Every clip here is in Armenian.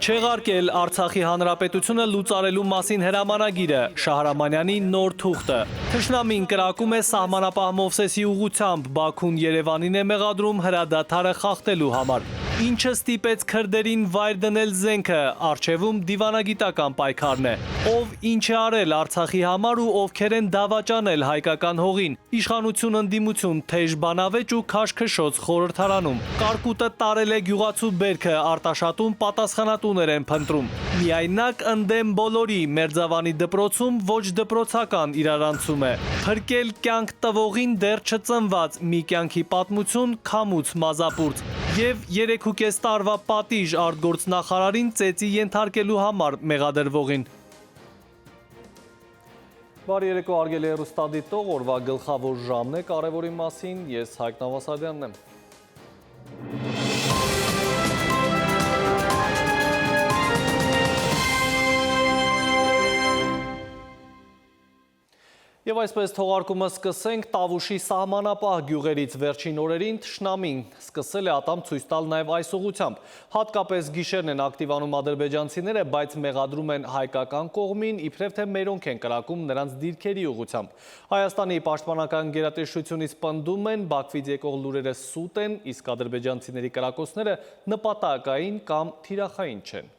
Չեղարկել Արցախի հանրապետությունը լուծարելու մասին հրամանագիրը, Շահրամանյանի նոր թուղթը։ Թշնամին կրակում է սահմանապահ Մովսեսի ուղղությամբ, Բաքուն Երևանին է մեղադրում հրադադարը խախտելու համար։ Ինչը ստիպեց քրդերին վայր դնել զենքը, առջևում դիվանագիտական պայքարն է։ Ով ինչ է արել Արցախի համար ու ովքեր են դավաճանել հայկական հողին, իշխանություն ընդդիմություն, թեժ բանավեճ ու քաշքշոց խորհրդարանում։ Կարկուտը տարել է գյուղացու բերքը, Արտաշատում պատասխանատուներ են փնտրում։ Միայնակ ընդդեմ բոլորի, Մերձավանի դպրոցում ոչ դպրոցական իրարանցում է։ Փրկել կյանք տվողին դեռ չծնված, մի կյանքի պատմություն, քամուց մազապուրտ։ Եվ 3,5 տարվա պատիժ արտգործնախարարին ծեծի ենթարկելու համար մեղադրվողին։ Բարի երեկո, արգելի հեռուստադիտող, օրվա գլխավոր ժամն է կարևորի մասին, ես Հայկ Նավասարյանն եմ։ Եվ այսպես թողարկումը սկսենք Տավուշի սահմանապահ գյուղերից վերջին օրերին թշնամին սկսել է ատամ ցույց տալ նաև այս ուղղությամբ։ Հատկապես գիշերն են ակտիվանում ադրբեջանցիները, բայց մեղադրում են հայկական կողմին, իբրև թե մերոնք են կրակում նրանց դիրքերի ուղղությամբ։ Հայաստանի պաշտպանական գերատեսչությունից պնդում են, Բաքվից եկող լուրերը սուտ են, իսկ ադրբեջանցիների կրակոցները նպատակային կամ թիրախային չեն։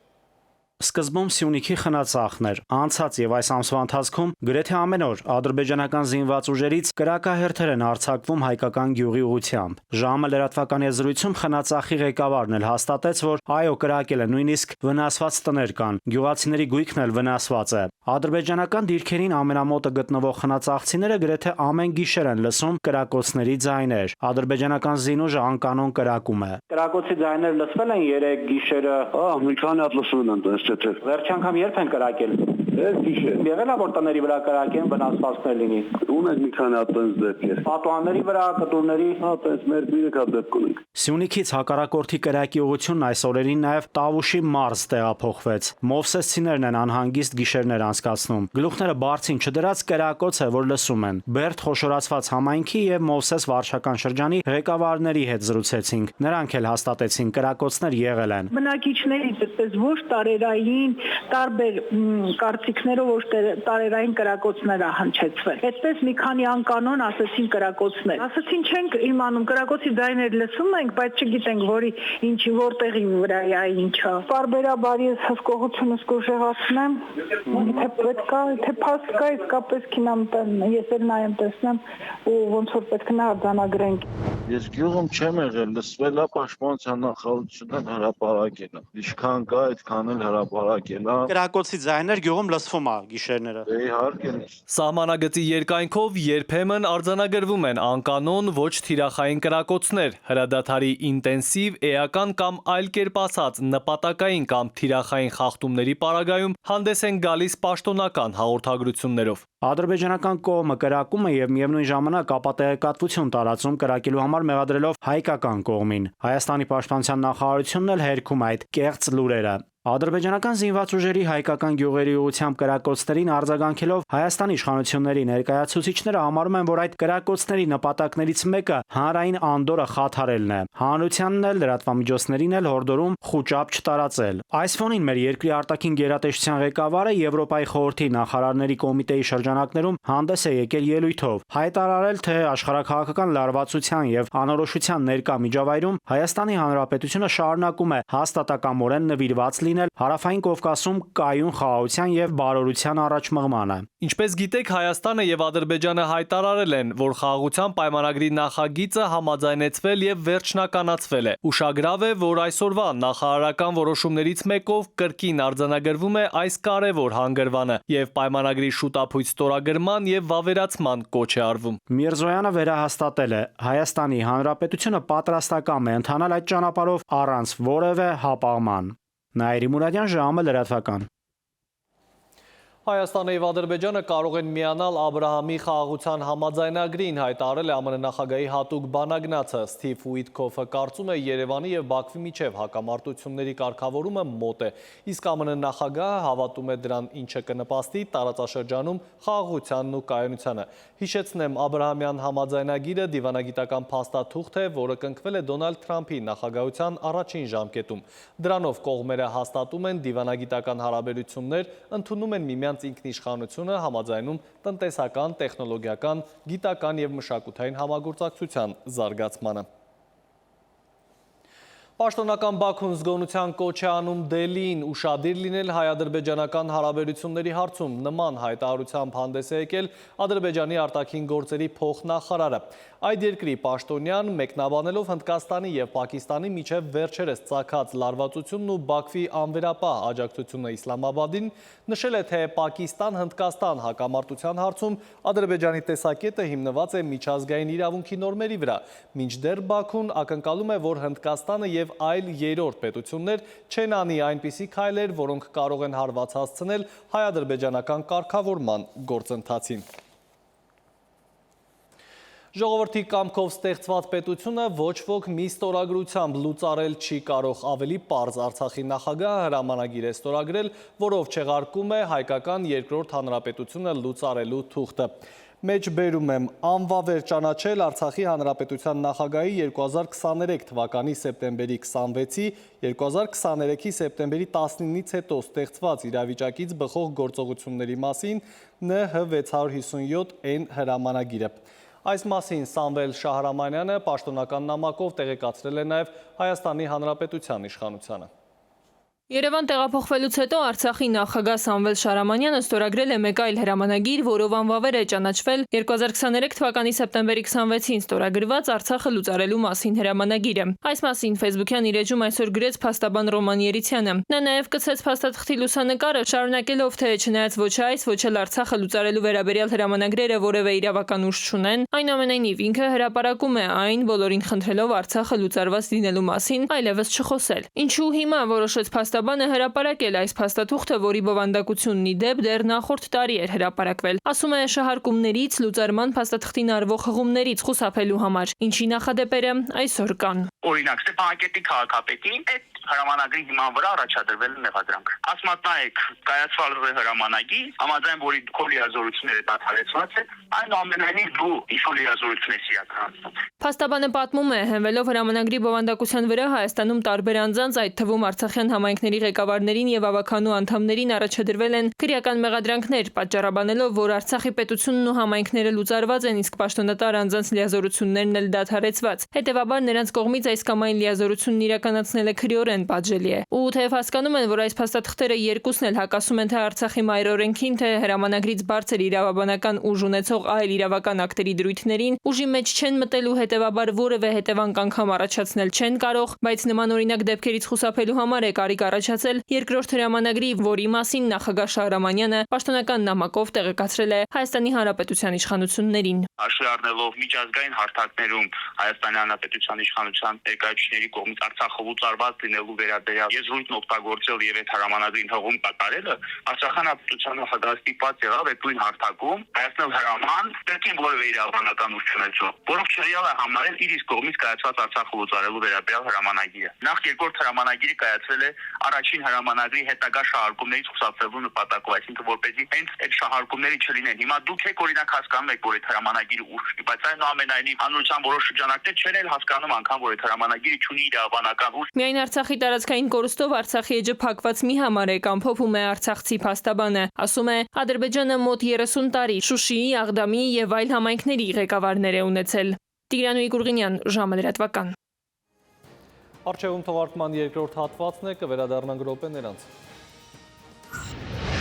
Սկզբում Սյունիքի խնածախն էր, անցած եւ այս ամսվա ընթացքում գրեթե ամեն օր ադրբեջանական զինված ուժերից կրակահերթեր են արձակվում հայկական գյուղի ուղղությամբ։ Ժամը լրատվական եզրույցում խնածախի ղեկավարն էլ հաստատեց, որ այո, կրակել է, նույնիսկ վնասված տներ կան, գյուղացիների գույքն էլ վնասված է։ Ադրբեջանական դիրքերին ամենամոտը գտնվող խնածախցիները գրեթե ամեն գիշեր են լսում կրակոցների ձայներ։ Ադրբեջանական զինուժը անկանոն կրակում է։ Կրակոցի ձայներ լսվել են 3 գիշերը։ Մի քանի հատ լսվում են, Վերջ անգամ երբ են կրակել։ Գիշեր։ Եղել է որ տների վրա կրակեն, վնասվածքներ լինի։ Ունենք մի քանի հատ տենց դեպքեր։ Պատուհանների վրա, կտուրների, տենց մեր 3 հատ դեպք ունենք։ Սյունիքից հակառակորդի կրակի ուղղությունն այս օրերին նաև Տավուշի մարզ տեղափոխվեց։ Մովսեսցիներն են անհանգիստ գիշերներ անցկացնում։ Գլուխները բարձին չդրած կրակոց է, որ լսում են։ Բերդ խոշորացված համայնքի եւ Մովսես վարչական շրջանի ղեկավարների հետ զրուցեցինք։ Նրանք էլ հաստատեցին կրակոցներ եղել են։ Բնակիչներից այդպես ոչ տարերային տարբեր կարծիքներով ոչ տարերային կրակոցներ է հնչեցվել։ Այդպես մի քանի անկանոն ասեցին կրակոցներ։ Ասեցին չենք իմանում, կրակոցի ձայներ լսում ենք, բայց չգիտենք որի ինչի որտեղի վրա է ինչա։ Բարբերաբար ես հսկողությունս կուժեղացնեմ, թե պետք է, թե փաստ կա, իսկապես քինամ ես էլ նայեմ տեսնեմ ու ոնց որ պետք է արձանագրենք։ Ես գյուղում չեմ եղել, լսվել է պաշտպանության նախարարությունն հրապարակել է։ Ինչքան կա, այդքան էլ հրապարակել է։ Կրակոցի ձայներ գյուղում լսվում է գիշերները։ Իհարկե։ Սահմանագծի երկայնքով երբեմն արձանագրվում են անկանոն ոչ թիրախային կրակոցներ, հրադադարի ինտենսիվ, էական կամ այլ կերպ ասած նպատակային կամ թիրախային խախտումների պարագայում հանդես են գալիս պաշտոնական հաղորդագրություններով։ Ադրբեջանական կողմը կրակում է եւ միևնույն ժամանակ ապատեգատվություն տարածում կրակելու համար մեղադրելով հայկական կողմին։ Հայաստանի պաշտպանության նախարարությունն էլ հերքում է այդ կեղծ լուրերը։ Ադրբեջանական զինված ուժերի հայկական գյուղերի ուղղությամբ կրակոցներին արձագանքելով Հայաստանի իշխանությունների ներկայացուցիչները համարում են, որ այդ կրակոցների նպատակներից մեկը հանրային անդորը խաթարելն է։ Հանրությանն էլ լրատվամիջոցներին էլ հորդորում խուճապ չտարածել։ Այս ֆոնին մեր երկրի արտաքին գերատեսչության ղեկավարը Եվրոպայի խորհրդի նախարարների կոմիտեի շրջանակներում հանդես է եկել ելույթով, հայտարարել, թե աշխարհաքաղաքական լարվածության եւ անորոշության ներկա միջավայրում Հայաստանի Հանրապետությունը շարունակում է հաստատակամորեն նվիրված լինել Հարավային Կովկասում կայուն խաղաղության եւ բարօրության առաջմղմանը։ Ինչպես գիտեք, Հայաստանը եւ Ադրբեջանը հայտարարել են, որ խաղաղության պայմանագրի նախագիծը համաձայնեցվել եւ վերջնականացվել է։ Ուշագրավ է, որ այսօրվա նախարարական որոշումներից մեկով կրկին արձանագրվում է այս կարևոր հանգրվանը եւ պայմանագրի շուտափույթ ստորագրման եւ վավերացման կոչ է արվում։ Միրզոյանը վերահաստատել է, Հայաստանի Հանրապետությունը պատրաստակամ է ընթանալ այդ ճանապարհով առանց որևէ հապաղման։ Նաիրի Մուրադյան, ժամը լրատվական։ Հայաստանը եւ Ադրբեջանը կարող են միանալ Աբրահամի խաղաղության համաձայնագրին, հայտարարել է ԱՄՆ նախագահի հատուկ բանագնացը։ Սթիվ Ուիթքոֆը կարծում է Երևանի եւ Բաքվի միջև հակամարտությունների կարգավորումը մոտ է, իսկ ԱՄՆ նախագահը հավատում է դրան, ինչը կնպաստի տարածաշրջանում խաղաղությանն ու կայունությանը։ Հիշեցնեմ, Աբրահամյան համաձայնագիրը դիվանագիտական փաստաթուղթ է, որը կնքվել է Դոնալդ Թրամփի նախագահության առաջին ժամկետում։ Դրանով կողմերը հաստատում են դիվանագիտական հարաբերություններ, ընդունում են միմյանց ինքնիշխանությունը, համաձայնում տնտեսական, տեխնոլոգիական, գիտական և մշակութային համագործակցության զարգացմանը։ Պաշտոնական Բաքուն զգոնության կոչ է անում Դելիին ուշադիր լինել հայ-ադրբեջանական հարաբերությունների հարցում։ Նման հայտարարությամբ հանդես է եկել Ադրբեջանի արտաքին գործերի փոխնախարարը։ Այդ երկրի պաշտոնյան մեկնաբանելով Հնդկաստանի և Պակիստանի միջև վերջերս ծագած լարվածությունն ու Բաքվի անվերապահ աջակցությունը Իսլամաբադին, նշել է, թե Պակիստան-Հնդկաստան հակամարտության հարցում Ադրբեջանի տեսակետը հիմնված է միջազգային իրավունքի նորմերի վրա, մինչդեռ Բաքուն ակնկալում է, որ Հնդկաստանը և այլ երրորդ պետություններ չեն անի այնպիսի քայլեր, որոնք կարող են հարված հասցնել հայ-ադրբեջանական կարգավորման գործընթացին։ Ժողովրդի կամքով ստեղծված պետությունը ոչ ոք մի ստորագրությամբ լուծարել չի կարող, ավելի պարզ Արցախի նախագահը հրամանագիր է ստորագրել, որով չեղարկում է հայկական երկրորդ հանրապետությունը լուծարելու թուղթը։ Մեջբերում եմ, անվավեր ճանաչել Արցախի հանրապետության նախագահի 2023 թվականի սեպտեմբերի 26-ի, 2023-ի սեպտեմբերի 19-ից հետո ստեղծված իրավիճակից բխող գործողությունների մասին ՆՀ 657N հրամանագիրը։ Այս մասին Սամվել Շահրամանյանը պաշտոնական նամակով տեղեկացրել է նաև Հայաստանի Հանրապետության իշխանությանը։ Երևան տեղափոխվելուց հետո Արցախի նախագահ Սամվել Շահրամանյանը ստորագրել է մեկ այլ հրամանագիր, որով անվավեր է ճանաչվել 2023 թվականի սեպտեմբերի 26-ին ստորագրված Արցախը լուծարելու մասին հրամանագիրը։ Այս մասին Facebook-յան իր էջում այսօր գրեց փաստաբան Ռոման Երիցյանը։ Նա նաև կցեց փաստաթղթի լուսանկարը, շարունակելով, թե չնայած ոչ այս, ոչ էլ Արցախը լուծարելու վերաբերյալ հրամանագրերը որևէ իրավական ուժ չունեն, այնուամենայնիվ ինքը հրապարակում է այն, բոլորին խնդրելով Արցախը լուծարված լինելու մասին այլևս չխոսել։ Ինչու հիմա որոշեց Փաստաբանը հրապարակել այս փաստաթուղթը, որի բովանդակությունն ի դեպ դեռ նախորդ տարի էր հրապարակվել։ Ասում է շահարկումներից, լուծարման փաստաթղթին արվող հղումներից խուսափելու համար, ինչի նախադեպերը այսօր կան։ Օրինակ, Ստեփանակերտի քաղաքապետին այդ հրամանագրի հիման վրա առաջադրվել է մեղադրանք։ Ասմատնայեք կայացվալ հրամանագիր, համաձայն որի քո լիազորությունները դադարեցված են, այնուամենայնիվ դու ինչ-որ լիազորություն ես իրականացնում։ Փաստաբանը պատմում է, հենվելով հրամանագրի բովանդակության վրա Հայաստանում տարբեր անձանց, այդ թվում Արցախյան համայնքների ղեկավարներին եւ ավականու անդամներին առաջադրվել են քրեական մեղադրանքներ, պատճառաբանելով, որ Արցախի պետությունն ու համայնքները լուծարված են, իսկ պաշտոնատար անձանց լիազորություններն էլ դադարեցված։ Հետևաբար նրանց կողմից այս կամ այն լիազորությունն իրականացնելը քրեորեն պատժելի է։ Ու թեև հասկանում են, որ այս փաստաթղթերը երկուսն էլ հակասում են թե Արցախի մայրօրենքին, թե հրամանագրից բարձր իրավաբանական ուժ ունեցող այլ իրավական ակտերի դրույթներին, ուժի մեջ չեն մտելու, հետևաբար որևէ հետևանք անգամ առաջացնել չեն կարող, բայց նման օրինակ դեպքերից խուսափելու համար է կարիք առաջացել երկրորդ հրամանագրի, որի մասին նախագահ Շահրամանյանը պաշտոնական նամակով տեղեկացրել է Հայաստանի Հանրապետության իշխանություններին։ Հաշվի առնելով միջազգային հարթակներում Հայաստանի Հանրապետության իշխանության ներկայացուցիչների կողմից Արցախը լուծարված լինելու վերաբերյալ եզրույթն օգտագործել եւ այդ հրամանագրին հղում կատարելը, Արցախի Հանրապետության նախագահը ստիպված եղավ այդ նույն հարթակում հայացնել հրաման, դեպքին որևէ իրավաբանական ուժ չունեցող, որով չեղյալ է համարել իր իսկ կողմից կայացված Արցախը լուծարելու վերաբերյալ հրամանագիրը։ Նախ երկրորդ հրամանագիրը կայացվել է առաջին հրամանագրի հետագա շահարկումներից խուսափելու նպատակով, այսինքն որպեսզի հենց այդ շահարկումները չլինեն։ Հիմա դուք եք օրինակ հասկանում եք, որ այդ հրամանագիրը ուժ ունի, բայց այնուամենայնիվ հանրության որոշ շրջանակներ չեն էլ հասկանում անգամ, որ այդ հրամանագիրը չունի իրավաբանական ուժ։ Միայն Արցախի տարածքային կորստով Արցախի էջը փակված մի համար է, ամփոփում է արցախցի փաստաբանը։ Ասում է, Ադրբեջանը մոտ 30 տարի Շուշիի, Աղդամի եւ այլ համայնքների ղեկավարներ է ունեցել։ Տիգրան Ուիկուրգինյան, ժամը լրատվական։ Առջևում թողարկման երկրորդ հատվածն է, կվերադառնանք րոպեներ անց։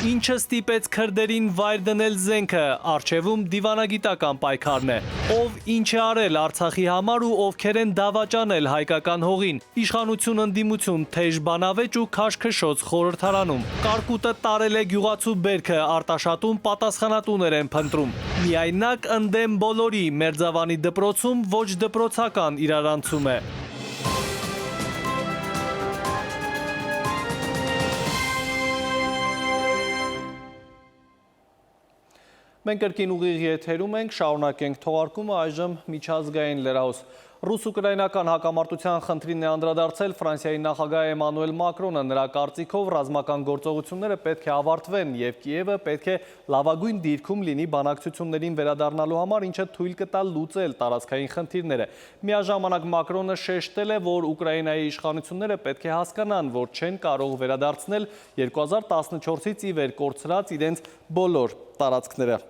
Ինչը ստիպեց քրդերին վայր դնել զենքը, առջևում դիվանագիտական պայքարն է։ Ով ինչ է արել Արցախի համար ու ովքեր են դավաճանել հայկական հողին։ Իշխանություն ընդդիմություն, թեժ բանավեճ ու քաշքշոց խորհրդարանում։ Կարկուտը տարել է գյուղացու բերքը, Արտաշատում պատասխանատուներ են փնտրում։ Միայնակ ընդդեմ բոլորի, Մերձավանի դպրոցում ոչ դպրոցական իրարանցում է։ Մենք կրկին ուղիղ եթերում ենք, շարունակենք թողարկումը այժմ միջազգային լրահոս։ Ռուս-ուկրաինական հակամարտության խնդրին է անդրադարձել Ֆրանսիայի նախագահ Էմանուել Մակրոնը, նրա կարծիքով ռազմական գործողությունները պետք է ավարտվեն և Կիևը պետք է լավագույն դիրքում լինի բանակցություններին վերադառնալու համար, ինչը թույլ կտա լուծել տարածքային խնդիրները։ Միաժամանակ Մակրոնը շեշտել է, որ Ուկրաինայի իշխանությունները պետք է հասկանան, որ չեն կարող վերադարձնել 2014-ից ի վեր կորցրած իրենց բոլոր տարածքները։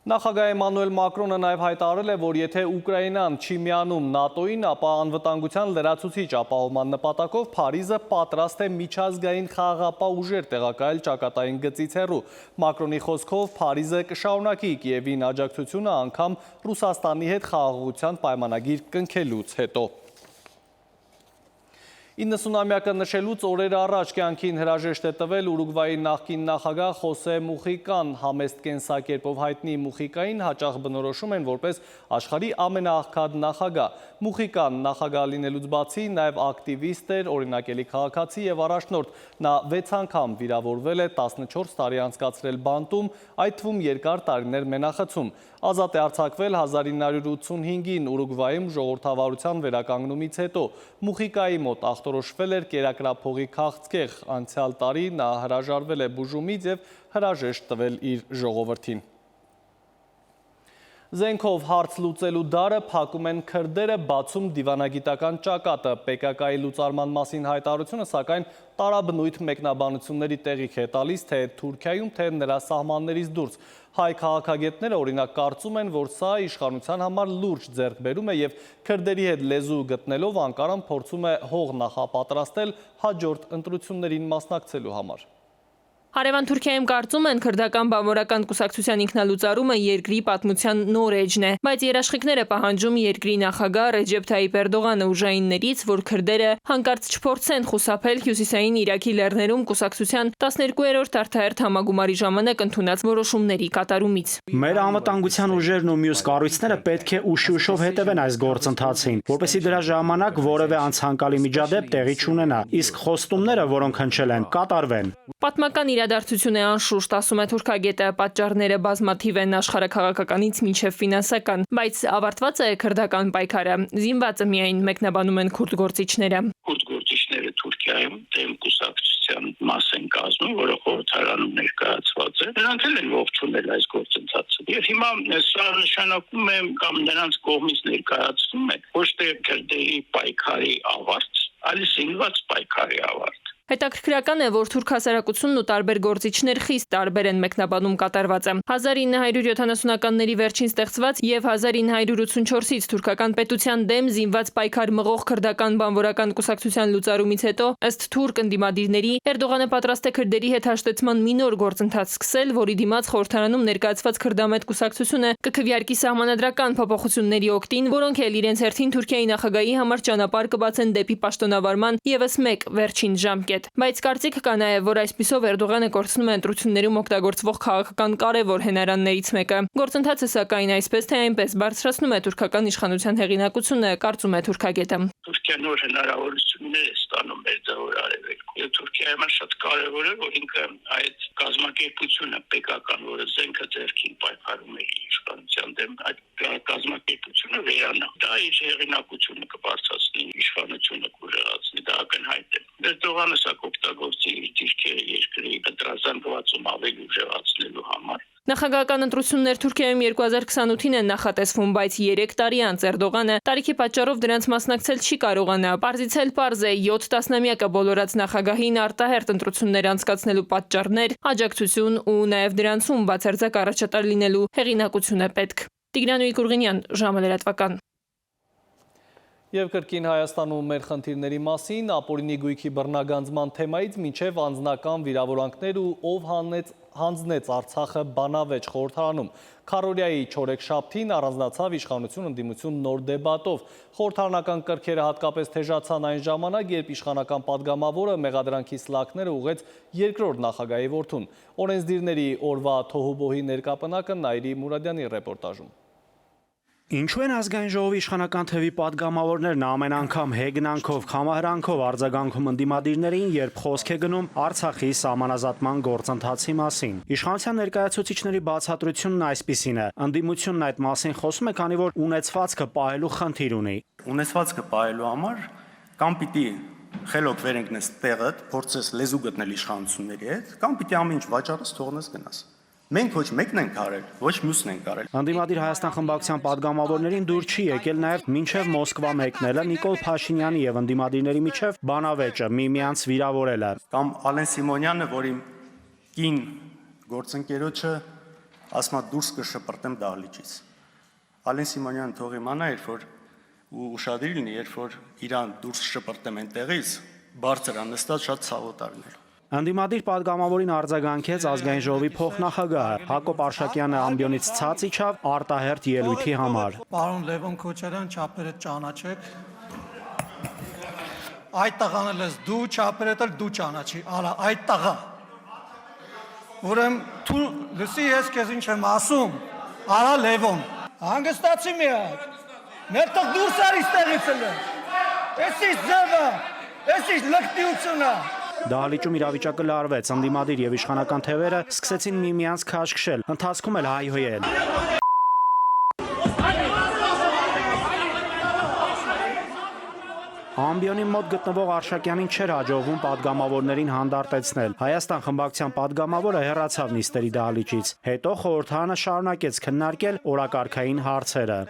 Նախագահ Էմանուել Մակրոնը նաև հայտարարել է, որ եթե Ուկրաինան չի միանում ՆԱՏՕ-ին, ապա անվտանգության լրացուցիչ ապահովման նպատակով Փարիզը պատրաստ է միջազգային խաղաղապահ ուժեր տեղակայել ճակատային գծից հեռու։ Մակրոնի խոսքով Փարիզը կշարունակի Կիևին աջակցությունը անգամ Ռուսաստանի հետ խաղաղության պայմանագիր կնքելուց հետո։ 90-ամյակը նշելուց օրեր առաջ կյանքին հրաժեշտ է տվել Ուրուգվայի նախկին նախագահ Խոսե Մուխիկան, համեստ կենսակերպով հայտնի Մուխիկային հաճախ բնորոշում են որպես աշխարհի ամենաաղքատ նախագահ։ Մուխիկան նախագահ լինելուց բացի նաև ակտիվիստ էր, օրինակելի քաղաքացի եւ առաջնորդ։ Նա 6 անգամ վիրավորվել է, 14 տարի անցկացրել բանտում, այդ թվում երկար տարիներ մենախցում։ Ազատ է արձակվել 1985-ին Ուրուգվայում ժողովրդավարության վերականգնումից հետո։ Մուխիկայի մոտ ախտորոշվել էր կերակրափողի քաղցկեղ։ Անցյալ տարի նա հրաժարվել է բուժումից եւ հրաժեշտ տվել իր ժողովրդին։ Զենքով հարց լուծելու դարը փակում են քրդերը, բացում դիվանագիտական ճակատը։ PKK-ի լուծարման մասին հայտարարությունը, սակայն տարաբնույթ մեկնաբանությունների տեղիք է տալիս թե Թուրքիայում, թե նրա սահմաններից դուրս։ Հայ քաղաքագետները օրինակ կարծում են, որ սա իշխանության համար լուրջ ձեռքբերում է եւ քրդերի հետ լեզու գտնելով Անկարան փորձում է հող նախապատրաստել հաջորդ ընտրություններին մասնակցելու համար։ Հարևան Թուրքիայում կարծում են քրդական բանվորական կուսակցության ինքնալուծարումը երկրի պատմության նոր էջն է, բայց երաշխիքները պահանջում երկրի նախագահ Ռեջեփ Թայիփ Էրդողանը ուժայիններից, որ քրդերը հանկարծ չփորձեն խուսափել Հյուսիսային Իրաքի լեռներում կուսակցության 12-րդ արդահերթ համագումարի ժամանակ ընդունած որոշումների կատարումից։ Մեր անվտանգության ուժերն ու մյուս կառույցները պետք է ուշ-ուշով հետևեն այս գործընթացին, որպեսզի դրա ժամանակ որևէ անցանկալի միջադեպ տեղի չունենա, իսկ խոստումները, որոնք հնչել են, կատարվեն։ Պատմական իրադարձություն է անշուշտ, ասում է թուրքագետը, պատճառները բազմաթիվ են աշխարհաքաղաքականից մինչև ֆինանսական, բայց ավարտված է քրդական պայքարը, զինվածը միայն մեկնաբանում են քուրդ գործիչները։ Քուրդ գործիչները Թուրքիայում դեմ կուսակցության մաս են կազմում, որը խորհրդարանում ներկայացված է։ Նրանք էլ են ողջունել այս գործընթացը։ Եվ հիմա սա նշանակում է կամ նրանց կողմից ներկայացնում է ոչ թե քրդերի պայքարի ավարտ, այլ զինված պայքարի ավարտ։ Հետաքրքրական է, որ թուրք հասարակությունն ու տարբեր գործիչներ խիստ տարբեր են մեկնաբանում կատարվածը։ 1970-ականների վերջին ստեղծված եւ 1984-ից թուրքական պետության դեմ զինված պայքար մղող քրդական բանվորական կուսակցության լուծարումից հետո, ըստ թուրք ընդդիմադիրների, Էրդողանը պատրաստ է քրդերի հետ հաշտեցման մի նոր գործընթաց սկսել, որի դիմաց խորհրդարանում ներկայացված քրդամետ կուսակցությունը կքվեարկի սահմանադրական փոփոխությունների օգտին, որոնք էլ իրենց հերթին Թուրքիայի նախագահի համար ճանապարհ կբացեն դեպի պաշտոնավարման եւս մեկ վերջին ժամկետ։ Բայց կարծիք կա նաև, որ այսպիսով Էրդողանը կորցնում է ընտրություններում օգտագործվող քաղաքական կարևոր հենարաններից մեկը։ Գործընթացը սակայն այսպես թե այնպես բարձրացնում է թուրքական իշխանության հեղինակությունը, կարծում է թուրքագետը։ Թուրքիան նոր հնարավորություններ է ստանում Մերձավոր Արևելքում։ Եվ Թուրքիայի համար շատ կարևոր է, որ ինքը այդ կազմակերպությունը PKK-ն, որը զենքը ձեռքին պայքարում է իշխանության դեմ, այդ կազմակերպությունը վերանա։ Դա իր հեղինակությունը կբարձրացնի, իշխանությունը կուժեղացնի, դա ակնհայտ է։ Էրդողանը սա կօգտագործի իր դիրքերը երկրի ընտրազանգվածում ավելի ուժեղացնելու համար։ Նախագահական ընտրություններ Թուրքիայում 2028-ին են նախատեսվում, բայց 3 տարի անց Էրդողանը տարիքի պատճառով դրանց մասնակցել չի կարողանա։ Պարզից էլ պարզ է 7 տասնամյակը բոլորած նախագահին արտահերթ ընտրություններ անցկացնելու պատճառներ, աջակցություն ու նաև դրանցում բացարձակ առաջատար լինելու հեղինակություն է պետք։ Տիգրան Ուիկուրղինյան, ժամը լրատվական։ Եվ կրկին Հայաստանում մեր խնդիրների մասին, ապօրինի գույքի բռնագանձման թեմայից մինչև անձնական վիրավորանքներ ու ով հանձնեց Արցախը բանավեճ խորհրդարանում։ Քարորիայի չորեքշաբթին առանձնացավ իշխանություն ընդդիմություն նոր դեբատով։ Խորհրդարանական կրքերը հատկապես թեժացան այն ժամանակ, երբ իշխանական падգամավորը մեղադրանքի սլաքները ուղղեց երկրորդ նախագահի որդուն։ Օրենսդիրների օրվա թոհուբոհի ներկապնակը Նայիրի Մուրադյանի ռեպորտաժում։ Ինչու են ազգային ժողովի իշխանական թևի падգամավորներն ամեն անգամ հեգնանքով, խամահրանքով արձագանքում ընդդիմադիրներին, երբ խոսք է գնում Արցախի սահմանազատման գործընթացի մասին։ Իշխանության ներկայացուցիչների բացատրությունն այսպիսին է. ընդդիմությունն այդ մասին խոսում է, քանի որ ունեցվածքը պահելու խնդիր ունի։ Ունեցվածքը պահելու համար կամ պիտի խելոք վերընկնես տեղդ, փորձես լեզու գտնել իշխանությունների հետ, կամ պիտի ամեն ինչ վաճառես, թողնես գնաս։ Մենք ոչ մեկն ենք արել, ոչ մյուսն ենք արել։ Ընդդիմադիր Հայաստան խմբակցության падգամավորներին դուր չի եկել նաև մինչև Մոսկվա մեկնելը Նիկոլ Փաշինյանի եւ ընդդիմադիրների միջև բանավեճը միմյանց վիրավորելը։ Կամ Ալեն Սիմոնյանը, որի կին գործընկերոջը ասում է դուրս կշպրտեմ դահլիճից։ Ալեն Սիմոնյանը թող իմանա, երբ որ ու ուշադիր լինի, երբ որ իրան դուրս շպրտեմ այնտեղից, բարձր անստած շատ ցավոտ արնել։ Ընդդիմադիր падգամավորին արձագանքեց ազգային ժողովի փոխնախագահը Հակոբ Արշակյանը ամբիոնից ցած իջավ արտահերթ ելույթի համար։ Պարոն Լևոն Քոչարյան, չափերը ճանաչեք։ Այդ տղան էլ ես դու, չափերը էլ դու ճանաչի, արա, այդ տղա։ Ուրեմն դու լսի ես քեզ ինչ եմ ասում։ Արա Լևոն, հանգստացի մի հատ։ Ներտեղ դուրս արի ստեղից էլ։ Էսի ձևը, էսի լկտիությունը։ Դահլիճում իրավիճակը լարվեց, ընդդիմադիր եւ իշխանական թևերը սկսեցին միմյանց քաշքշել, ընթացքում էլ հայհոյել։ Ամբիոնի մոտ գտնվող Արշակյանին չէր հաջողվում падգամավորներին հանդարտեցնել։ Հայաստան խմբակցության падգամավորը հեռացավ նիստերի դահլիճից։ Հետո խորհրդարանը շարունակեց քննարկել օրակարգային հարցերը։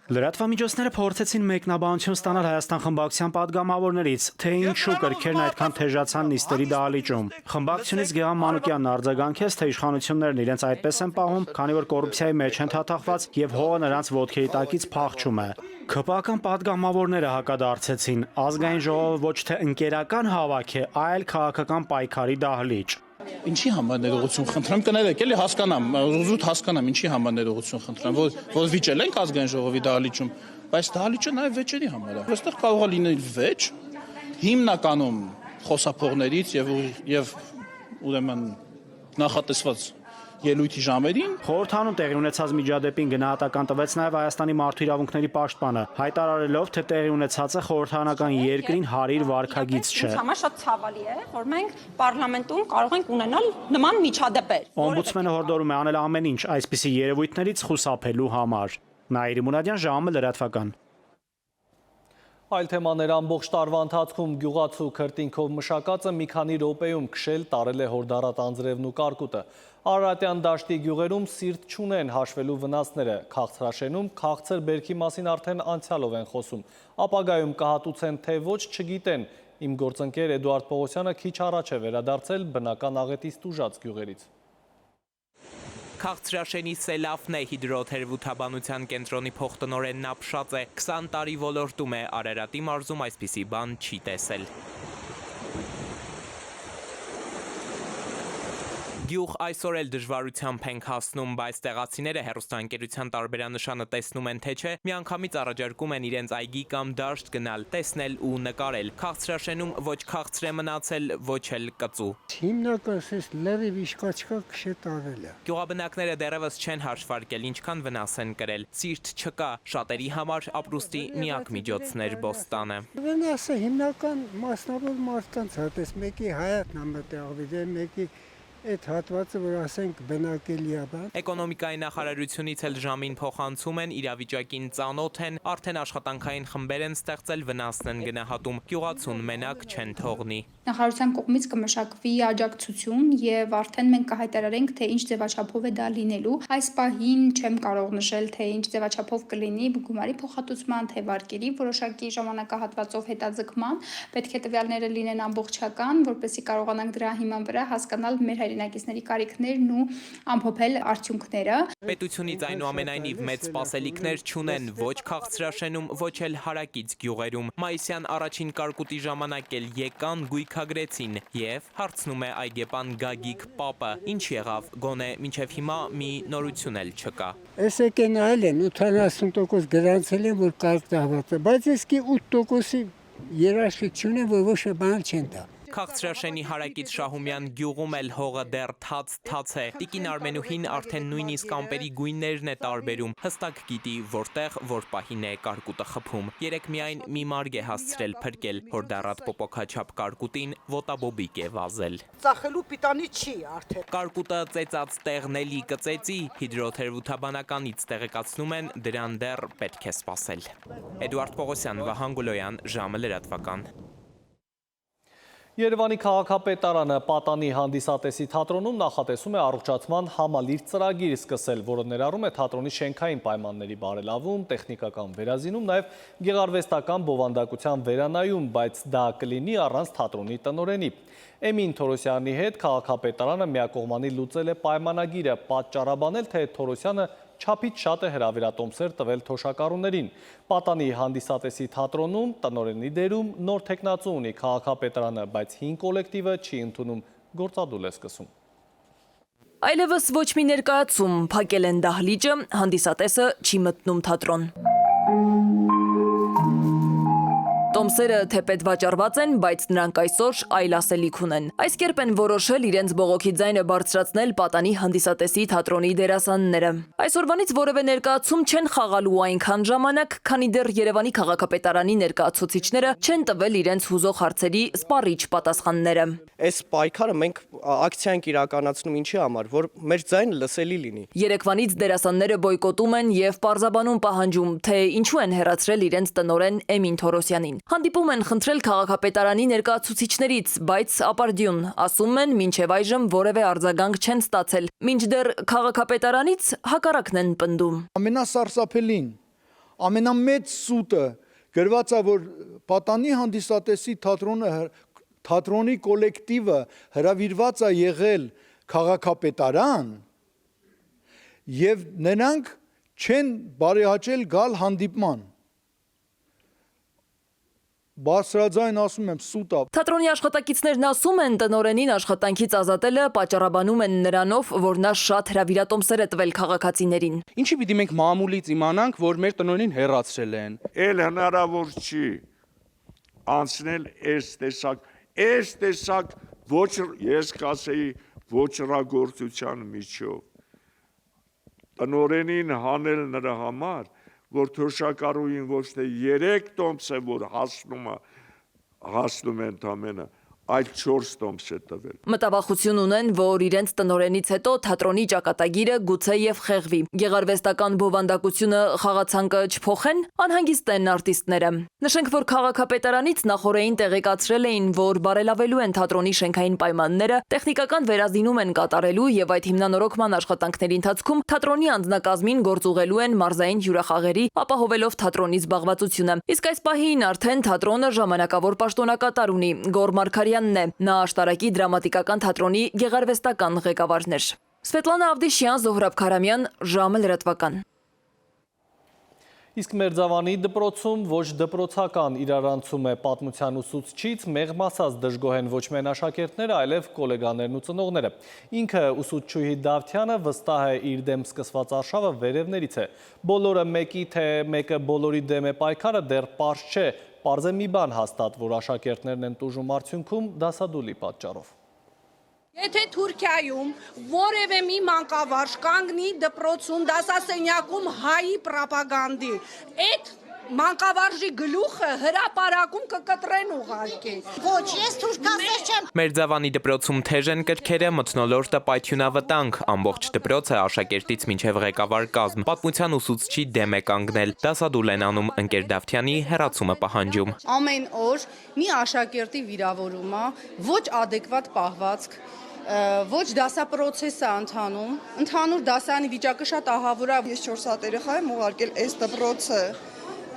Լրատվամիջոցները փորձեցին մեկնաբանություն ստանալ Հայաստան խմբակցության падգամավորներից, թե ինչու կրքերն այդքան թեժացան նիստերի դահլիճում։ Խմբակցությունից Գեհան Մանուկյանն արձագանքեց, թե իշխանություններն իրենց այդպես են պահում, քանի որ կոռուպցիայի մեջ են թաթախված եւ հողը նրանց ոտքերի տակից փախչում է։ ՔՊԱ-ական падգամավորները հակադարձեցին, ազգային ժողովը ոչ թե ընկերական հավաք է, այլ քաղաքական պայքարի դահլիճ։ Ինչի համար ներողություն խնդրեմ, կներեք, էլի հասկանամ, ուզուտ հասկանամ, ինչի համար ներողություն խնդրեմ, որ վիճել ենք ազգային ժողովի դահլիճում, բայց դահլիճը նաև վեճերի համար է։ Այստեղ կարող է լինել վեճ, հիմնականում խոսափողներից եւ ուրեմն նախատեսված ելույթի ժամերին։ Խորհրդանում տեղի ունեցած միջադեպին գնահատական տվեց նաև Հայաստանի մարդու իրավունքների պաշտպանը, հայտարարելով, թե տեղի ունեցածը խորհրդարանական երկրին հարիր վարքագիծ չէ։ Ինձ համար շատ ցավալի է, որ մենք պարլամենտում կարող ենք ունենալ նման միջադեպեր։ Օմբուդսմենը հորդորում է անել ամեն ինչ այսպիսի երևույթներից խուսափելու համար։ Նաիրի Մուրադյան, ժամը լրատվական։ Այլ թեմաներ ամբողջ տարվա ընթացքում գյուղացու քրտինքով մշակածը մի քանի րոպեում քշել տարել է հորդարատ անձրևն ու կարկուտը։ Արարատյան դաշտի գյուղերում սիրտ չունեն հաշվելու վնասները, քաղցրաշենում քաղցր բերքի մասին արդեն անցյալով են խոսում։ Ապագայում կհատուցեն, թե ոչ չգիտեն։ Իմ գործընկեր Էդուարդ Պողոսյանը քիչ առաջ է վերադարձել բնական աղետից տուժած գյուղերից։ Քաղցրաշենի Սելավն է հիդրոթերապևտաբանության կենտրոնի փոխտնօրենն ապշած է 20 տարի ոլորտում է Արարատի մարզում այսպիսի բան չի տեսել։ Գյուղ այսօր էլ դժվարությամբ ենք հասնում, բայց տեղացիները հեռուստաընկերության տարբերանշանը տեսնում են թե չէ, միանգամից առաջարկում են իրենց այգի կամ դաշտ գնալ, տեսնել ու նկարել։ Քաղցրաշենում ոչ քաղցր է մնացել, ոչ էլ կծու։ Հիմնական էս լրիվ իշկաչկա քշետարել է։ Գյուղաբնակները դեռևս չեն հաշվարկել ինչքան վնաս են կրել։ Սիրտ չկա, շատերի համար ապրուստի միակ միջոցն էր բոստանը։ Վնասը հիմնական մասնավոր մարդկանց հատես, մեկի հայատնա մտեղվի, մեկի այդ հատվածը, որ ասենք բնակելի է, բան։ Էկոնոմիկայի նախարարությունից էլ ժամին փոխանցում են, իրավիճակին ծանոթ են, արդեն աշխատանքային խմբեր են ստեղծել, վնասն են գնահատում, գյուղացուն մենակ չեն թողնի։ Նախարարության կողմից կմշակվի աջակցություն եւ արդեն մենք կհայտարարենք, թե ինչ ձևաչափով է դա լինելու։ Այս պահին չեմ կարող նշել, թե ինչ ձևաչափով կլինի գումարի փոխհատուցման, թե վարկերի որոշակի ժամանակահատվածով հետաձգման, պետք է տվյալները լինեն ամբողջական, որպեսզի կարողանանք դրա հիման վրա հասկանալ մեր հայրենակիցների կարիքներն ու ամփոփել արդյունքները։ Պետությունից այնուամենայնիվ մեծ սպասելիքներ չունեն ոչ քաղցրաշենում, ոչ էլ հարակից գյուղերում։ Մայիսյան առաջին կարկուտի ժամանակ էլ եկան, գույքագրեցին եւ հարցնում է այգեպան Գագիկ Պապը, ինչ եղավ, գոնե մինչեւ հիմա մի նորություն էլ չկա։ Էս եկեն այլ են 80% գրանցել են, որ կարկ դահված է, բայց էսքի 8%-ի երաշխիք չունեն, որ ոչ մի բան չեն տա։ Քաղցրաշենի հարակից Շահումյան գյուղում էլ հողը դեռ թաց է։ Տիկին Արմենուհին արդեն նույնիսկ ամպերի գույներն է տարբերում, հստակ գիտի որտեղ որ պահին է կարկուտը խփում։ Երեք միայն մի մարգ է հասցրել փրկել, որ դառատ պոպոքաչափ կարկուտին ոտաբոբիկ է վազել։ Ծախելու պիտանի չի արդեն։ Կարկուտը ծեծած տեղն էլի կծեծի, հիդրոթերապևտաբանականից տեղեկացնում են, դրան դեռ պետք է սպասել։ Էդուարդ Պողոսյան, Վահան Գուլոյան, ժամը լրատվական։ Երևանի քաղաքապետարանը Պատանի հանդիսատեսի թատրոնում նախատեսում է առողջացման համալիր ծրագիր սկսել, որը ներառում է թատրոնի շենքային պայմանների բարելավում, տեխնիկական վերազինում, նաև գեղարվեստական բովանդակության վերանայում, բայց դա կլինի առանց թատրոնի տնօրենի։ Էմին Թորոսյանի հետ քաղաքապետարանը միակողմանի լուծել է պայմանագիրը, պատճառաբանել, թե Թորոսյանը չափից շատ է հրավիրատոմսեր տվել թոշակառուներին։ Պատանի հանդիսատեսի թատրոնում տնօրենի դերում նոր թեկնածու ունի քաղաքապետարանը, բայց 5 կոլեկտիվը չի ընդունում, գործադուլ է սկսում։ Այլևս ոչ մի ներկայացում, փակել են դահլիճը, հանդիսատեսը չի մտնում թատրոն։ Տոմսերը թեպետ վաճառված են, բայց նրանք այսօր այլ ասելիք ունեն։ Այս կերպ են որոշել իրենց բողոքի ձայնը բարձրացնել Պատանի հանդիսատեսի թատրոնի դերասանները։ Այսօրվանից որևէ ներկայացում չեն խաղալու այնքան ժամանակ, քանի դեռ Երևանի քաղաքապետարանի ներկայացուցիչները չեն տվել իրենց հուզող հարցերի սպառիչ պատասխանները։ Այս պայքարը մենք ակցիա ենք իրականացնում ինչի համար, որ մեր ձայնը լսելի լինի։ Երեկվանից դերասանները բոյկոտում են եւ պարզաբանում պահանջում, թե ինչու են հեռացրել իրենց տնօրեն Էմին Թորոսյանին։ Հանդիպում են խնդրել քաղաքապետարանի ներկայացուցիչներից, բայց ապարդյուն, ասում են, մինչև այժմ որևէ արձագանք չեն ստացել, մինչդեռ քաղաքապետարանից հակառակն են պնդում։ Ամենասարսափելին, ամենամեծ սուտը գրված է, որ Պատանի հանդիսատեսի թատրոնի կոլեկտիվը հրավիրված է եղել քաղաքապետարան եւ նրանք չեն բարեհաճել գալ հանդիպման։ Բարձրաձայն ասում եմ, սուտ է։ Թատրոնի աշխատակիցներն ասում են, տնօրենին աշխատանքից ազատելը պատճառաբանում են նրանով, որ նա շատ հրավիրատոմսեր է տվել քաղաքացիներին։ Ինչի պիտի մենք մամուլից իմանանք, որ մեր տնօրենին հեռացրել են։ Էլ հնարավոր չի անցնել այս տեսակ ոչ ես կասեի ոչռագործության միջով։ Տնօրենին հանել նրա համար, որ թոշակառուին ոչ թե 3 տոմս է, որ հասնում է ընդամենը, այլ 4 տոմս է տվել։ Մտավախություն ունեն, որ իրենց տնօրենից հետո թատրոնի ճակատագիրը գուցե եւ խեղվի։ Գեղարվեստական բովանդակությունը խաղացանկը չփոխեն, անհանգիստ են արտիստները։ Նշենք, որ քաղաքապետարանից նախորդին տեղեկացրել էին, որ բարելավելու են թատրոնի շենքային պայմանները, տեխնիկական վերազինում են կատարելու եւ այդ հիմնանորոգման աշխատանքների ընթացքում թատրոնի անձնակազմին գործուղելու են մարզային հյուրախաղերի, ապահովելով թատրոնի զբաղվածությունը։ Իսկ այս պահին արդեն թատրոնը ժամանակավոր պաշտոնակատար ունի, Գոր Մարգարյանն է, նա աշտարակի դրամատիկական թատրոնի գեղարվեստական ղեկավարն էր։ Սվետլանա Ավդիշյան, Զոհրաբ Քարամյան, ժամը լրատվական։ Իսկ Մերձավանի դպրոցում ոչ դպրոցական իրարանցում է պատմության ուսուցչից, մեղմ ասած դժգոհ են ոչ միայն աշակերտները, այլև գոլեգաներն ու ծնողները։ Ինքը ուսուցչուհի Դավթյանը վստահ է իր դեմ սկսված արշավը վերևներից է։ Բոլորը մեկի թե մեկը բոլորի դեմ է պայքարը դեռ պարզ չէ, պարզ է մի բան հաստատ, որ աշակերտներն են տուժում արդյունքում դասադուլի պատճառով։ Եթե Թուրքիայում որևէ մի մանկավարժ կանգնի դպրոցում դասասենյակում հայի պրոպագանդի, այդ մանկավարժի գլուխը հրապարակում կկտրեն ուղարկի։ Ոչ, ես թուրքացես չեմ։ Մերձավանի դպրոցում թեժ են կրքերը, մթնոլորտը պայթյունավտանգ, ամբողջ դպրոցը աշակերտից մինչև ղեկավար կազմ, պատմության ուսուցչի դեմ է կանգնել, դասադուլ են անում, ընկեր Դավթյանի հեռացումը պահանջում։ Ամեն օր մի աշակերտի վիրավորումը, ոչ ադեկվատ պահվածք, ոչ դասապրոցես է ընթանում, ընդհանուր դասարանի վիճակը շատ ահավոր է։ Ես 4 հատ երեխա եմ ուղարկել այս դպրոցը,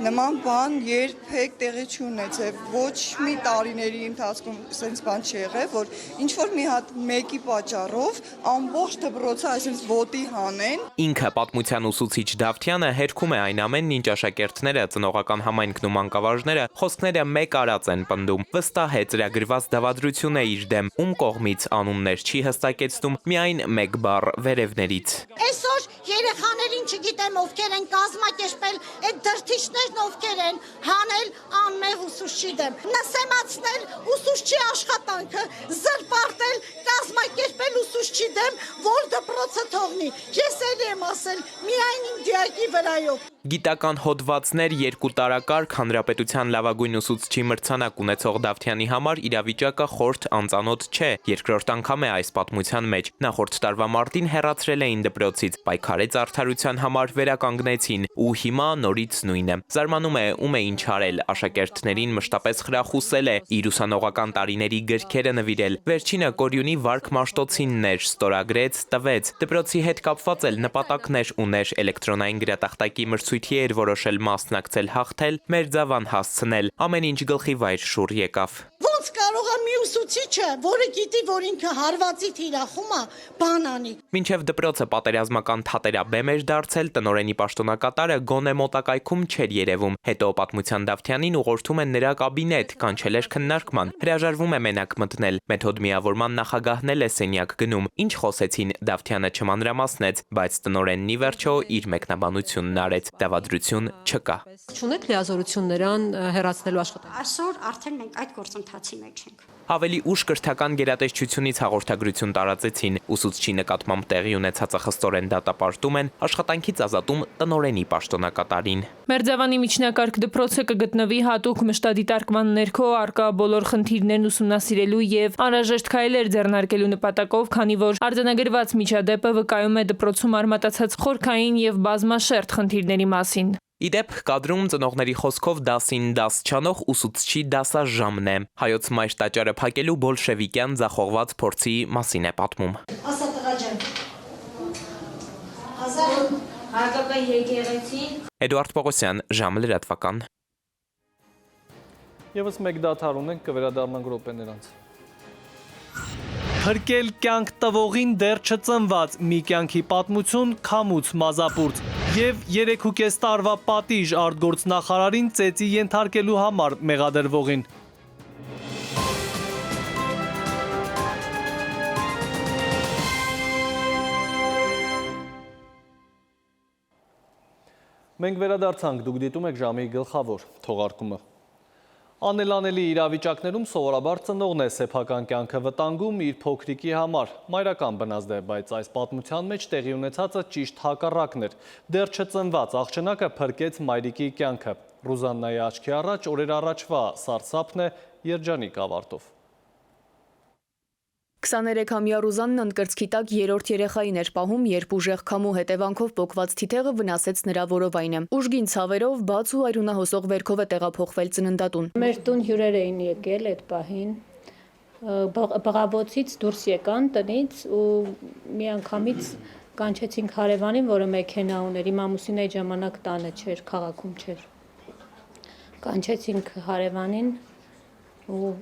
նման բան երբեք տեղի չունեցավ, ոչ մի տարիների ընթացքում սենց բան չի եղել, որ ինչ-որ մի հատ մեկի պատճառով ամբողջ դպրոցը այսպես ոտի հանեն։ Ինքը պատմության ուսուցիչ Դավթյանը հերքում է այն ամենն, ինչ աշակերտները, ծնողական համայնքն ու մանկավարժները խոսքները մեկ արած են պնդում։ Վստահ է ծրագրված դավադրություն է իր դեմ, ում կողմից անուններ չի հստակեցնում, միայն մեկ բառ վերևներից։ Այսօր երեխաներին չգիտեմ ովքեր են կազմակերպել այդ դրթիչներն ովքեր են հանել անմեղ ուսուցչի դեմ, նսեմացնել ուսուցչի աշխատանքը։ կյանքը, զրպարտել, կազմակերպել ուսուցչի դեմ, որ դպրոցը թողնի։ Ես էլ եմ ասել, միայն իմ դիակի վրայով։ Գիտական հոդվածներ, 2 տարակարգ, հանրապետության լավագույն ուսուցչի մրցանակ ունեցող Դավթյանի համար իրավիճակը խորտ անծանոթ չէ։ Երկրորդ անգամ է այս պատմության մեջ։ Նախորդ տարվա մարտին հեռացրել էին դպրոցից, պայքարեց արդարության համար, վերականգնեցին ու հիմա նորից նույնը։ Զարմանում է, ում է ինչ արել, աշակերտներին մշտապես խրախուսել է, իր ուսանողական տարիների գրքերը նվիրել։ Վերջինը Կորյունի Վարք Մաշտոցինն էր, ստորագրեց, տվեց։ Դպրոցի հետ կապված էլ նպատակներ ուներ, էլեկտրոնային գրատախտակի մրցույթի էր որոշել մասնակցել, հաղթել, մեր ձավան հասցնել, ամեն ինչ գլխի վայր շուռ եկավ։ Ոնց կարող է մի ուսուցիչը, որը գիտի, որ ինքը հարվածի թիրախում է, բան անի։ Մինչև դպրոցը պատերազմական թատերաբեմ էր դարձել, տնօրենի պաշտոնակատարը գոնե մոտակայքում չէր երևում։ Հետո պատմության Դավթյանին ուղղորդում են նրա կաբինետ, կանչել էր քննարկման, հրաժարվում է մենակ մտնել։ Մեթոդ միավորման նախագահն էլ է սենյակ գնում։ Ինչ խոսեցին, Դավթյանը չմանրամասնեց, բայց տնօրենն ի վերջո իր մեկնաբանությունն արեց։ Դավադրություն չկա։ Չունեք լիազորություն նրան հեռացնելու աշխատանք։ Այսօր արդեն մենք այդ գործընթացի մեջ ենք։ Ավելի ուշ կրթական գերատեսչությունից հաղորդագրություն տարածեցին, ուսուցչի նկատմամբ տեղի ունեցածը խստորեն դատապարտում են, աշխատանքից ազատում տնօրենի պաշտոնակատարին։ Մերձավանի միջնակարգ դպրոցը կգտնվի հատուկ մշտադիտարկման ներքո արկա բոլոր խնդիրներն ուսումնասիրելու եւ անհրաժեշտ քայլեր ձեռնարկելու նպատակով, քանի որ արձանագրված միջադեպը վկայում է դպրոցում արմատացած խորքային եւ բազմաշերտ խնդիրների մասին։ Իդեպ կադրում ծնողների խոսքով դասին դաս չանող ուսուցչի դասաժամն է։ Հայոց մայր տաճարը փակելու բոլշևիկյան ձախողված փորձի մասին է պատմում։ Ասա տղա ջան։ Հակական եկեղեցի։ Էդուարդ Պողոսյան, ժամը լրատվական։ Եվս մեկ դադար ունենք, կվերադառնանք րոպեներ անց։ Փրկել կյանք տվողին դեռ չծնված, մի կյանքի պատմություն, քամուց մազապուրտ եւ 3.5 տարվա պատիժ արտգործնախարարին ծեծի ենթարկելու համար մեղադրվողին։ Մենք վերադարձանք, դուք դիտում եք ժամի գլխավոր թողարկումը։ Անելանելի իրավիճակներում սովորաբար ծնողն է սեփական կյանքը վտանգում իր փոքրիկի համար։ Մայրական բնազդ է, բայց այս պատմության մեջ տեղի ունեցածը ճիշտ հակառակն էր։ Դեռ չծնված աղջնակը փրկեց մայրիկի կյանքը։ Ռուզաննայի աչքի առաջ օրեր առաջվա սարսափն է երջանիկ ավարտով։ 23-ամյա Ռուզաննան կրծքի տակ 3-րդ երեխային էր պահում, երբ ուժեղ քամու հետևանքով պոկված թիթեղը վնասեց նրա որովայնը։ Ուժգին ցավերով բաց ու այրունահոսող վերքով է տեղափոխվել ծննդատուն։ Մեր տուն հյուրեր էին եկել այդ պահին, բղավոցից դուրս եկան տնից ու միանգամից կանչեցինք հարևանին, որը մեքենա ուներ, իմ ամուսինը այդ ժամանակ տանը չէր, քաղաքում չէր։ Կանչեցինք հարևանին ու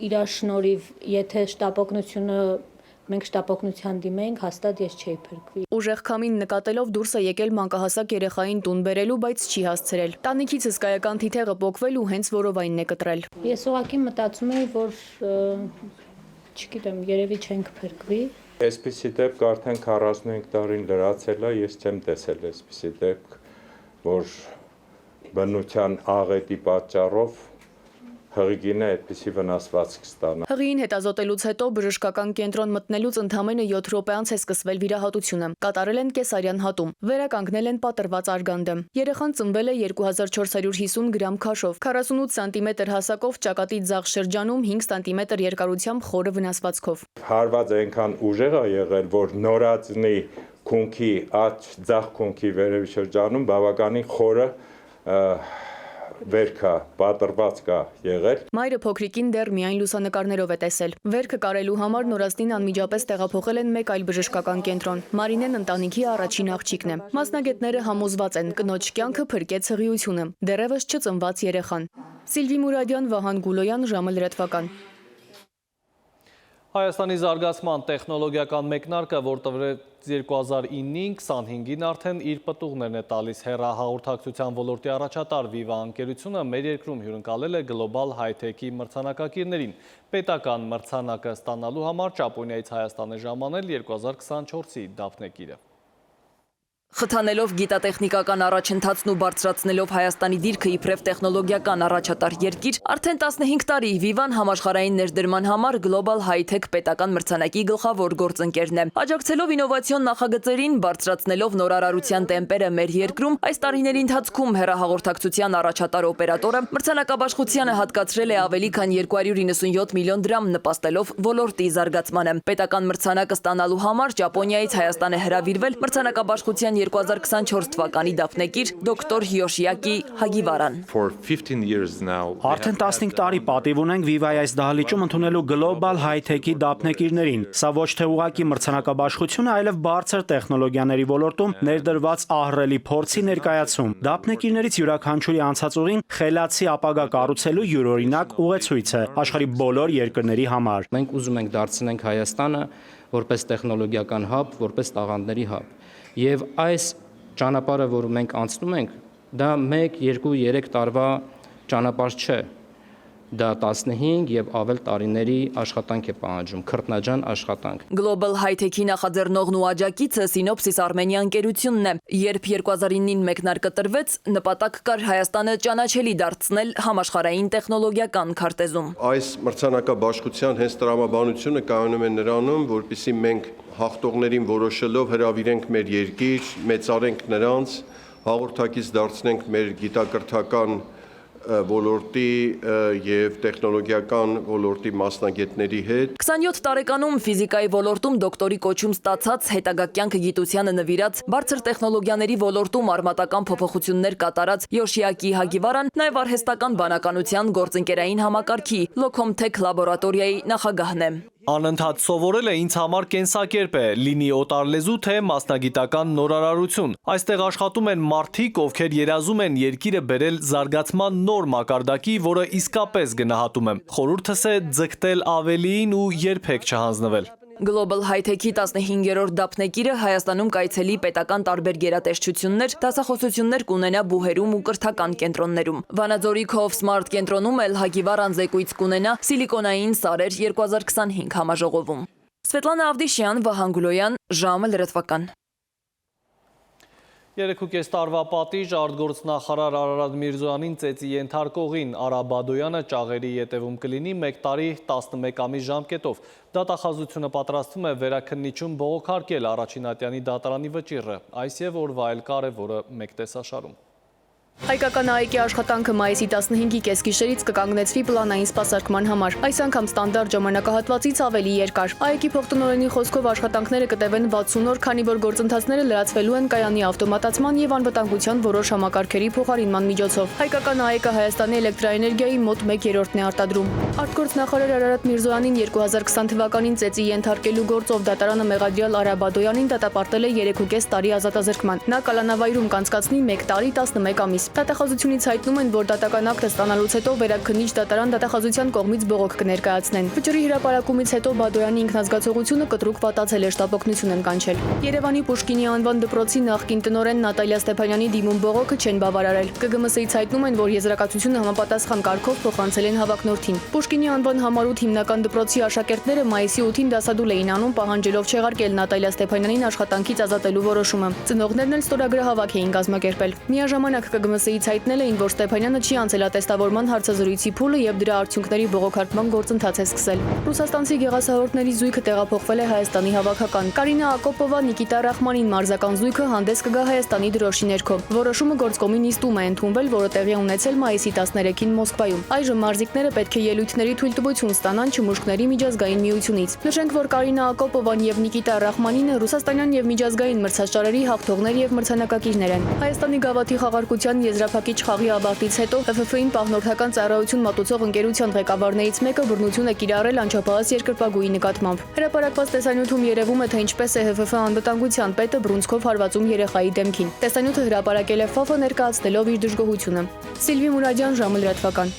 իր շնորհիվ, եթե մենք շտապօգնության դիմեինք, հաստատ ես չէի փրկվի։ Ուժեղ քամին նկատելով դուրս է եկել մանկահասակ երեխային տուն բերելու, բայց չի հասցրել։ Տանիքից հսկայական թիթեղը պոկվել ու հենց որովայնն է կտրել։ Ես ուղղակի մտածում էի, որ չգիտեմ, երևի չենք փրկվի։ Այսպիսի դեպք արդեն 45 տարին լրացել է, ես չեմ տեսել այսպիսի դեպք, որ բնության աղետի պատճառով հղիգինը այդպիսի վնասվածք ստանա։ Հղիին հետազոտելուց հետո բժշկական կենտրոն մտնելուց ընդամենը 7 րոպե անց է սկսվել վիրահատությունը։ Կատարել են կեսարյան հատում։ Վերականգնել են պատրված արգանդը։ Երեխան ծնվել է 2450 գրամ քաշով, 48 սանտիմետր հասակով, ճակատի ձախ շրջանում 5 սանտիմետր երկարությամբ խորը վնասվածքով։ Հարվածը այնքան ուժեղ է եղել, որ նորածնի քունքի աջ ձախ քունքի վերևի շրջանում բավականին խորը վերքը պատրված կա եղել։ Մայրը փոքրիկին դեռ միայն լուսանկարներով է տեսել։ Վերքը կարելու համար նորածնին անմիջապես տեղափոխել են մեկ այլ բժշկական կենտրոն։ Մարինեն ընտանիքի առաջին աղջիկն է։ Մասնագետները համոզված են, կնոջ կյանքը փրկեց հղիությունը, դեռևս չծնված երեխան։ Սիլվի Մուրադյան, Վահան Գուլոյան, ժամը լրատվական։ Հայաստանի զարգացման տեխնոլոգիական մեկնարկը, որ տվրեց 2009-ին, 25-ին արդեն իր պտուղներն է տալիս հեռահաղորդակցության ոլորտի առաջատար Viva ընկերությունը մեր երկրում հյուրընկալել է գլոբալ հայ-թեքի մրցանակակիրներին։ Պետական մրցանակը ստանալու համար Ճապոնիայից Հայաստան է ժամանել 2024-ի դափնեկիրը։ Խթանելով գիտատեխնիկական առաջընթացն ու բարձրացնելով Հայաստանի դիրքը իբրև տեխնոլոգիական առաջատար երկիր, արդեն 15 տարի Vivan համաշխարհային ներդրման համար Global High-Tech պետական մրցանակի գլխավոր գործընկերն է։ Աջակցելով ինովացիոն նախագծերին, բարձրացնելով նորարարության տեմպերը մեր երկրում, այս տարիների ընթացքում հեռահաղորդակցության առաջատար օպերատորը մրցանակաբաշխությանը հատկացրել է ավելի քան 297 միլիոն դրամ, նպաստելով ոլորտի զարգացմանը։ Պետական մրցանակը ստանալու համար Ճապոնիայից Հայաստան է հրավիրվել մրցանակաբաշխության 2024 թվականի դափնեկիր դոկտոր Յոշիակի Հագիվարան։ Արդեն 15 տարի պատիվ ունենք Viva-ի այս դահլիճում ընդունելու Global High-Tech-ի դափնեկիրներին։ Սա ոչ թե ուղղակի մրցանակաբաշխություն է, այլև բարձր տեխնոլոգիաների ոլորտում ներդրված ահռելի փորձի ներկայացում։ Դափնեկիրներից յուրաքանչյուրի անցածուղին խելացի ապագա կառուցելու յուրօրինակ ուղեցույց է աշխարհի բոլոր երկրների համար։ Մենք ուզում ենք դարձնել Հայաստանը որպես տեխնոլոգիական հաբ, որպես տաղանդների հաբ։ Եվ այս ճանապարհը, որ մենք անցնում ենք, դա 1, 2, 3 տարվա ճանապարհ չէ։ Դա 15 եւ ավել տարիների աշխատանք է պահանջում, քրտնաջան աշխատանք։ Global High-Tech-ի նախաձեռնողն ու աջակիցը Synopsys Armenia ընկերությունն է։ Երբ 2009-ին մեկնարկը տրվեց, նպատակ կար Հայաստանը ճանաչելի դարձնել համաշխարհային տեխնոլոգիական քարտեզում։ Այս մրցանակաբաշխության հենց տրամաբանությունը կայանում է նրանում, որպեսզի մենք հաղթողներին որոշելով հրավիրենք մեր երկիր, մեծարենք նրանց, հաղորդակից դարձնենք մեր գիտակրթական ոլորտի եւ տեխնոլոգիական ոլորտի մասնագետների հետ։ 27 տարեկանում ֆիզիկայի ոլորտում դոկտորի կոչում ստացած հետագա կյանքը գիտությանը նվիրած բարձր տեխնոլոգիաների ոլորտում արմատական փոփոխություններ կատարած Յոշիակի Հագիվարան նաև արհեստական բանականության գործընկերային համակարգի Locomtech լաբորատորիայի նախագահն է։ Անընդհատ սովորել է ինձ համար կենսակերպ է, լինի օտարլեզու թե մասնագիտական նորարարություն։ Այստեղ աշխատում են մարդիկ, ովքեր երազում են երկիրը բերել զարգացման նոր մակարդակի, որը իսկապես գնահատում եմ։ Խորհուրդս է ձգտել ավելիին ու երբեք չհանձնվել։ Global High-Tech-ի 15-րդ դափնեկիրը Հայաստանում կայցելի պետական տարբեր գերատեսչություններ, դասախոսություններ կունենա բուհերում ու կրթական կենտրոններում։ Վանաձորի Քով Smart կենտրոնում էլ Հագիվարան զեկույց կունենա Սիլիկոնային սարեր 2025 համաժողովում։ Սվետլանա Ավդիշյան, Վահան Գուլոյան, ժամը լրատվական։ 3.5 տարվա պատիժ արտգործնախարար Արարատ Միրզոյանին ծեծի ենթարկողին Արա Բադոյանը ճաղերի ետևում կլինի 1 տարի 11 ամիս ժամկետով։ Դատախազությունը պատրաստվում է վերաքննիչում բողոքարկել առաջին ատյանի դատարանի վճիռը, այս եւ օրվա այլ կարևորը մեկ տեսաշարում։ Հայկական ԱԵԿ-ի աշխատանքը մայիսի 15-ի կեսգիշերից կկանգնեցվի պլանային սպասարկման համար։ Այս անգամ ստանդարտ ժամանակահատվածից ավելի երկար։ ԱԵԿ-ի փոխտնօրենի խոսքով աշխատանքները կտևեն 60 օր, քանի որ գործընթացները լրացվելու են կայանի ավտոմատացման եւ անվտանգության որոշ համակարգերի փոխարինման միջոցով։ Հայկական ԱԵԿ-ը Հայաստանի էլեկտրաէներգիայի մոտ 1/3-ն է արտադրում։ Արտգործնախարար Արարատ Միրզոյանին 2020 թվականին ծեծի ենթարկելու գործով դատարանը մեղադրյալ Արա Բադոյանին դատապարտել է 3.5 տարի ազատազրկման։ Նա կալանավայրում կանցկացնի 1 տարի 11 ամիս։ Դատախազությունից հայտնում են, որ դատական ակտը ստանալուց հետո վերաքննիչ դատարան դատախազության կողմից բողոք կներկայացնեն։ Վճռի հրապարակումից հետո Բադոյանի ինքնազգացողությունը կտրուկ վատացել է, շտապօգնություն են կանչել։ Երևանի Պուշկինի անվան դպրոցի նախկին տնօրեն Նատալիա Ստեփանյանի դիմում բողոքը չեն բավարարել։ ԿԳՄՍ-ից հայտնում են, որ եզրակացությունը համապատասխան կարգով փոխանցել են հավակնորդին։ Պուշկինի անվան համար 8 հիմնական դպրոցի աշակերտները մայիսի 8-ին դասադուլ էին անում, պահանջելով չեղարկել Նատալիա Ստեփանյանին աշխատանքից ազատելու որոշումը։ Ծնողներն էլ ստորագրահավաք էին կազմակերպել։ Միաժամանակ ԿԳՄՍ-ից հայտնել էին, որ Ստեփանյանը չի անցել ատեստավորման հարցազրույցի փուլը եւ դրա արդյունքների բողոքարկման գործընթաց է սկսել։ Ռուսաստանցի գեղասահորդների զույգը տեղափոխվել է Հայաստանի հավաքական։ Կարինա Ակոպովա, Նիկիտա Ռախմանին մարզական զույգը հանդես կգա Հայաստանի դրոշի ներքո։ Որոշումը գործկոմի նիստում է ընդունվել, որը տեղի է ունեցել մայիսի 13-ին Մոսկվայում։ Այժմ մարզիկները պետք է ելույթների թույլտվություն ստանան Չմուշկների միջազգային միությունից։ Նշենք, որ Կարինա Ակոպովան եւ Նիկիտա Ռախմանինը ռուսաստանյան եւ միջազգային մրցաշարերի հաղթողներ եւ մրցանակակիրներ են։ Հայաստանի գավաթի խաղարկության եզրափակիչ խաղի ավարտից հետո ՀՖՖ-ին պահնորդական ծառայություն մատուցող ընկերության ղեկավարներից մեկը բռնություն է կիրառել անչափահաս երկրպագուի նկատմամբ։ Հրապարակված տեսանյութում երևում է, թե ինչպես է ՀՖՖ անվտանգության պետը բռունցքով հարվածում երեխայի դեմքին։ Տեսանյութը հրապարակել է ՖԱՖ-ը ներկայացնելով իր դժգոհությունը։ Սիլվի Մուրադյան, ժամը լրատվական։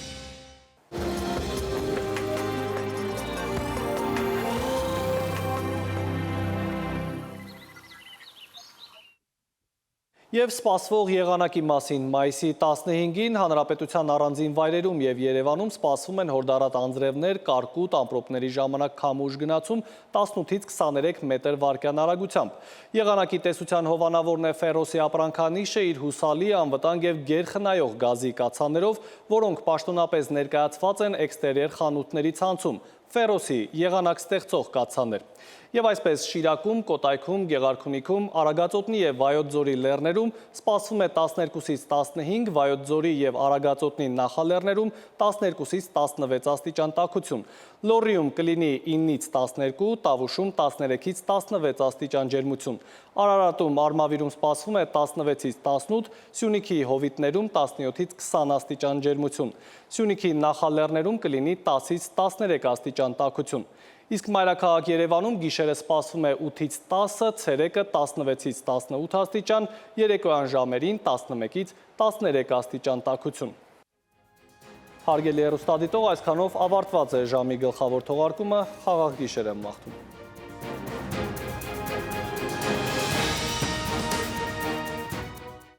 Եվ սպասվող եղանակի մասին մայիսի 15-ին հանրապետության առանձին վայրերում եւ Երևանում սպասվում են հորդառատ անձրևներ, կարկուտ, ամպրոպների ժամանակ քամուշ գնացում 18-ից 23 մետր վարկյան արագությամբ։ Եղանակի տեսության հովանավորն է Ֆերոսի ապրանքանիշը իր հուսալի, անվտանգ եւ գերխնայող գազի կաթսաներով, որոնք պաշտոնապես ներկայացված են էքստերիեր խանութների ցանցում։ Ֆերոսի եղանակ ստեղծող կաթսաներ։ Եվ այսպես Շիրակում, Կոտայքում, Գեղարքունիքում, Արագածոտնի եւ Վայոց ձորի լեռներում սպասվում է 12-ից 15, Վայոց ձորի եւ Արագածոտնի նախալեռներում 12-ից 16 աստիճան տաքություն։ Լոռիում կլինի 9-ից 12, Տավուշում 13-ից 16 աստիճան ջերմություն։ Արարատում, Արմավիրում սպասվում է 16-ից 18, Սյունիքի Հովիտներում 17-ից 20 աստիճան ջերմություն։ Սյունիքի նախալեռներում կլինի 10-ից 13 աստիճան տաքություն։ Իսկ մայրաքաղաք Երևանում գիշերը սպասվում է 8-ից 10, ցերեկը 16-ից 18 աստիճան, երեկոյան ժամերին 11-ից 13 աստիճան տաքություն։ Հարգելի հեռուստադիտող, այսքանով ավարտված է ժամի գլխավոր թողարկումը, խաղաղ գիշեր եմ մաղթում։